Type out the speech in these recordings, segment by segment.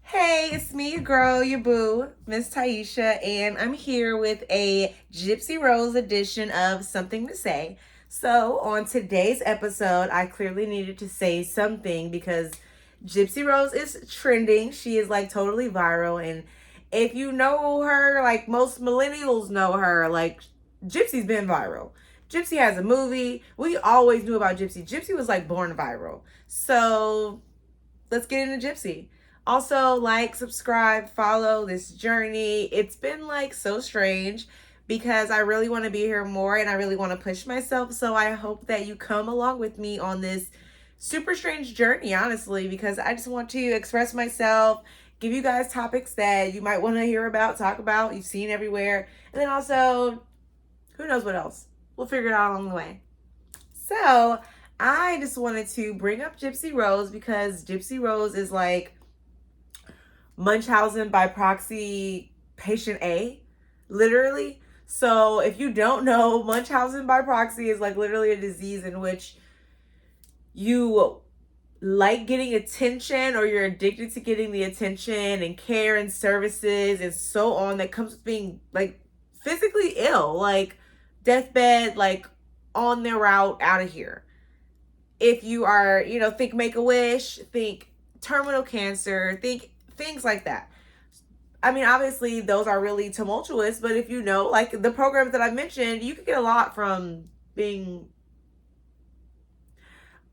Hey, it's me, your girl, your boo, Miss Taisha, and I'm here with a Gypsy Rose edition of Something to Say. So, on today's episode, I clearly needed to say something because Gypsy Rose is trending. She is like totally viral, and if you know her, like most millennials know her, like Gypsy's been viral. Gypsy has a movie. We always knew about Gypsy. Gypsy was like born viral. So, let's get into Gypsy. Also, like, subscribe, follow this journey. It's been like so strange because I really want to be here more and I really want to push myself. So I hope that you come along with me on this super strange journey, honestly, because I just want to express myself, give you guys topics that you might want to hear about, talk about, you've seen everywhere. And then also, who knows what else? We'll figure it out along the way. So, I just wanted to bring up Gypsy Rose because Gypsy Rose is like Munchausen by proxy patient A, literally. So, if you don't know, Munchausen by proxy is like literally a disease in which you like getting attention or you're addicted to getting the attention and care and services and so on that comes with being like physically ill, like deathbed, like on their route out of here. If you are, think Make a Wish, think terminal cancer, think things like that. I mean, obviously, those are really tumultuous, but if you know, like the programs that I mentioned, you could get a lot from being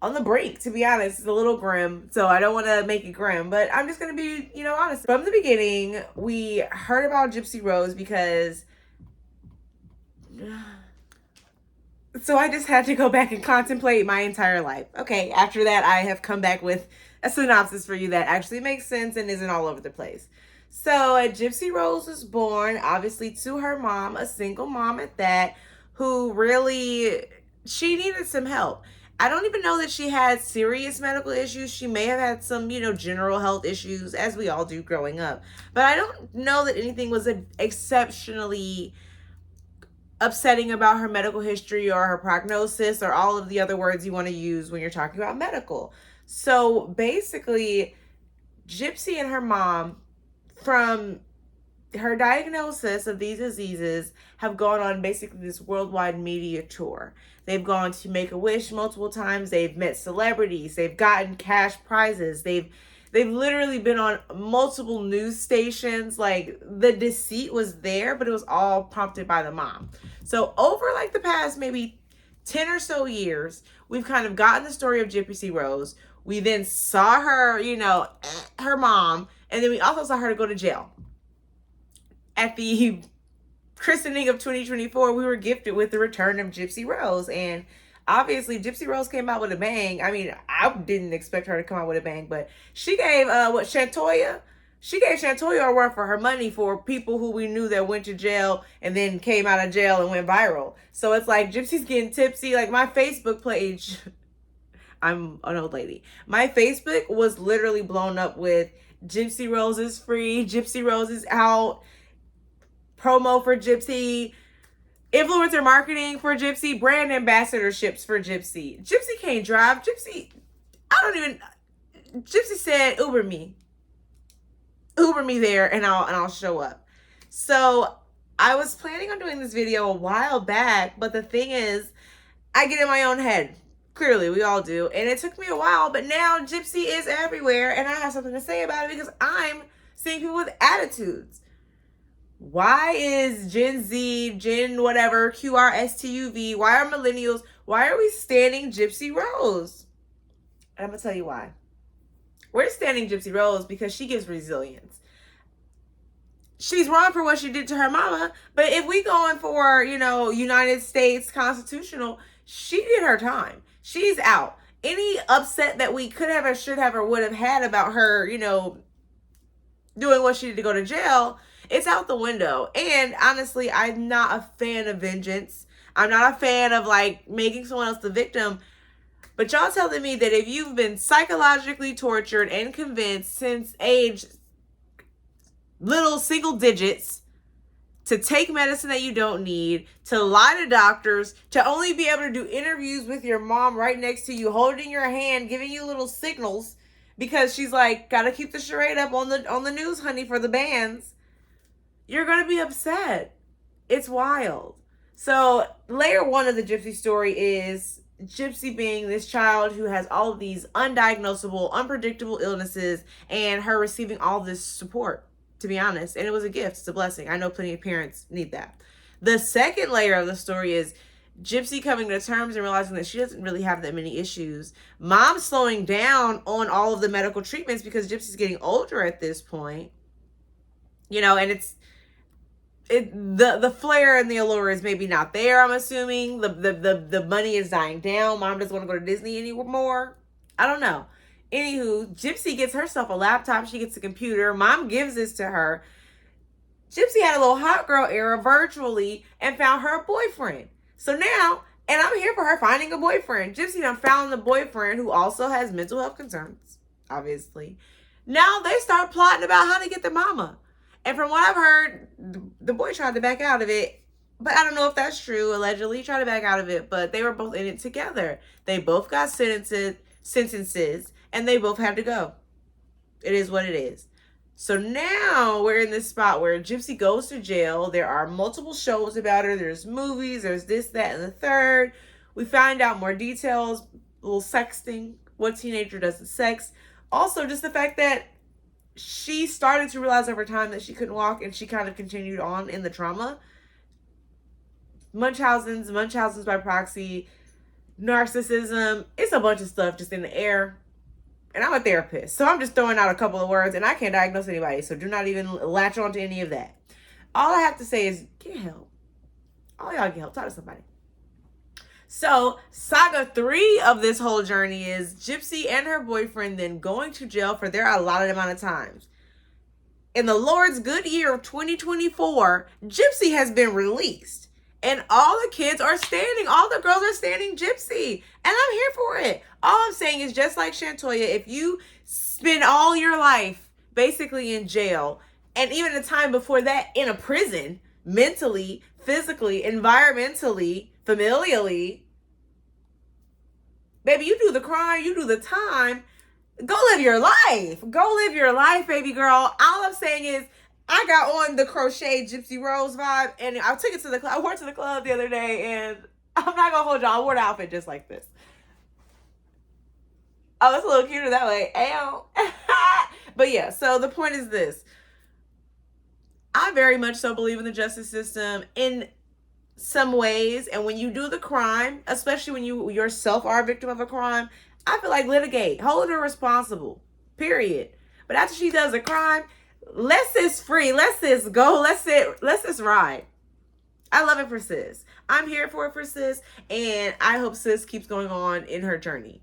on the brink, to be honest. It's a little grim, so I don't want to make it grim, but I'm just going to be, honest. From the beginning, we heard about Gypsy Rose because. So I just had to go back and contemplate my entire life. Okay, after that, I have come back with a synopsis for you that actually makes sense and isn't all over the place. So, Gypsy Rose was born, obviously, to her mom, a single mom at that, who really, she needed some help. I don't even know that she had serious medical issues. She may have had some, general health issues, as we all do growing up. But I don't know that anything was exceptionally upsetting about her medical history or her prognosis or all of the other words you want to use when you're talking about medical. So basically, Gypsy and her mom, from her diagnosis of these diseases, have gone on basically this worldwide media tour. They've gone to Make a Wish multiple times. They've met celebrities. They've gotten cash prizes. They've literally been on multiple news stations. Like, the deceit was there, but it was all prompted by the mom. So over like the past maybe 10 or so years, we've kind of gotten the story of Gypsy Rose. We then saw her, her mom, and then we also saw her to go to jail. At the christening of 2024, we were gifted with the return of Gypsy Rose, and obviously Gypsy Rose came out with a bang. I mean, I didn't expect her to come out with a bang, but she gave she gave Shantoya a run for her money for people who we knew that went to jail and then came out of jail and went viral. So it's like Gypsy's getting tipsy. Like, my Facebook page, I'm an old lady. My Facebook was literally blown up with Gypsy Rose is free, Gypsy Rose is out, promo for Gypsy, influencer marketing for Gypsy, brand ambassadorships for Gypsy. Gypsy can't drive. Gypsy said, Uber me there, and I'll show up. So I was planning on doing this video a while back, but the thing is, I get in my own head. Clearly, we all do, and it took me a while. But now Gypsy is everywhere, and I have something to say about it because I'm seeing people with attitudes. Why is Gen Z, Gen whatever, QRSTUV, why are millennials, why are we standing Gypsy Rose? And I'm going to tell you why. We're standing Gypsy Rose because she gives resilience. She's wrong for what she did to her mama, but if we going for, United States constitutional, she did her time. She's out. Any upset that we could have or should have or would have had about her, doing what she did to go to jail, it's out the window. And honestly, I'm not a fan of vengeance. I'm not a fan of like making someone else the victim. But y'all telling me that if you've been psychologically tortured and convinced since age little single digits to take medicine that you don't need, to lie to doctors, to only be able to do interviews with your mom right next to you, holding your hand, giving you little signals, because she's like, gotta keep the charade up on the news, honey, for the bands. You're gonna be upset. It's wild. So layer one of the Gypsy story is Gypsy being this child who has all of these undiagnosable, unpredictable illnesses, and her receiving all this support, to be honest. And it was a gift. It's a blessing. I know plenty of parents need that. The second layer of the story is Gypsy coming to terms and realizing that she doesn't really have that many issues. Mom slowing down on all of the medical treatments because Gypsy's getting older at this point. You know, and the flair and the allure is maybe not there. I'm assuming the money is dying down. Mom doesn't want to go to Disney anymore. I don't know. Anywho, Gypsy gets herself a laptop. She gets a computer. Mom gives this to her. Gypsy had a little hot girl era virtually and found her a boyfriend. So now, and I'm here for her finding a boyfriend. Gypsy done found the boyfriend who also has mental health concerns, obviously. Now they start plotting about how to get the mama. And from what I've heard, the boy tried to back out of it. But I don't know if that's true. Allegedly, he tried to back out of it. But they were both in it together. They both got sentences. And they both had to go. It is what it is. So now we're in this spot where Gypsy goes to jail. There are multiple shows about her. There's movies. There's this, that, and the third. We find out more details. A little sexting. What teenager doesn't sex? Also, just the fact that she started to realize over time that she couldn't walk, and she kind of continued on in the trauma. Munchausen's by proxy, narcissism. It's a bunch of stuff just in the air. And I'm a therapist, so I'm just throwing out a couple of words, and I can't diagnose anybody, so do not even latch on to any of that. All I have to say is get help. All y'all get help. Talk to somebody. So, saga 3 of this whole journey is Gypsy and her boyfriend then going to jail for their allotted amount of times. In the Lord's good year of 2024, Gypsy has been released. And all the kids are standing. All the girls are standing Gypsy. And I'm here for it. All I'm saying is, just like Shantoya, if you spend all your life basically in jail, and even the time before that in a prison, mentally, physically, environmentally, familially, baby, you do the crime, you do the time. Go live your life. Go live your life, baby girl. All I'm saying is, I got on the crochet Gypsy Rose vibe, and I took it to the club. I wore it to the club the other day, and I'm not gonna hold y'all. I wore the outfit just like this. Oh, it's a little cuter that way. Ayo. But yeah, so the point is this. I very much so believe in the justice system in some ways, and when you do the crime, especially when you yourself are a victim of a crime, I feel like litigate, hold her responsible, period. But after she does a crime, let sis free, let sis go, let sis ride. I love it for sis. I'm here for it for sis, and I hope sis keeps going on in her journey.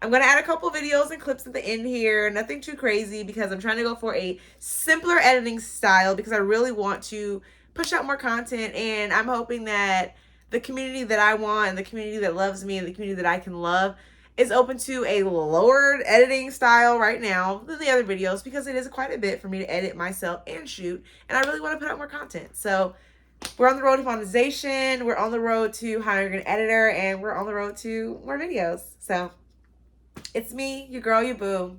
I'm going to add a couple videos and clips at the end here. Nothing too crazy because I'm trying to go for a simpler editing style because I really want to push out more content, and I'm hoping that the community that I want and the community that loves me and the community that I can love is open to a lowered editing style right now than the other videos because it is quite a bit for me to edit myself and shoot, and I really want to put out more content. So we're on the road to monetization, we're on the road to hiring an editor, and we're on the road to more videos. So it's me, your girl, your boo,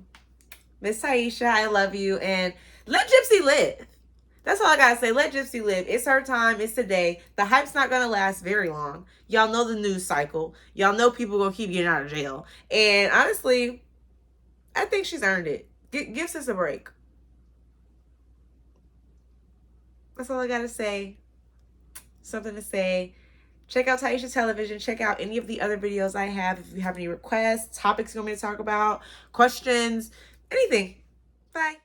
Miss Taisha. I love you, and let Gypsy live. That's all I gotta say. Let Gypsy live. It's her time. It's today. The hype's not gonna last very long. Y'all know the news cycle. Y'all know people gonna keep getting out of jail. And honestly, I think she's earned it. Give sis a break. That's all I gotta say. Something to say. Check out Taisha Television. Check out any of the other videos I have. If you have any requests, topics you want me to talk about, questions, anything. Bye.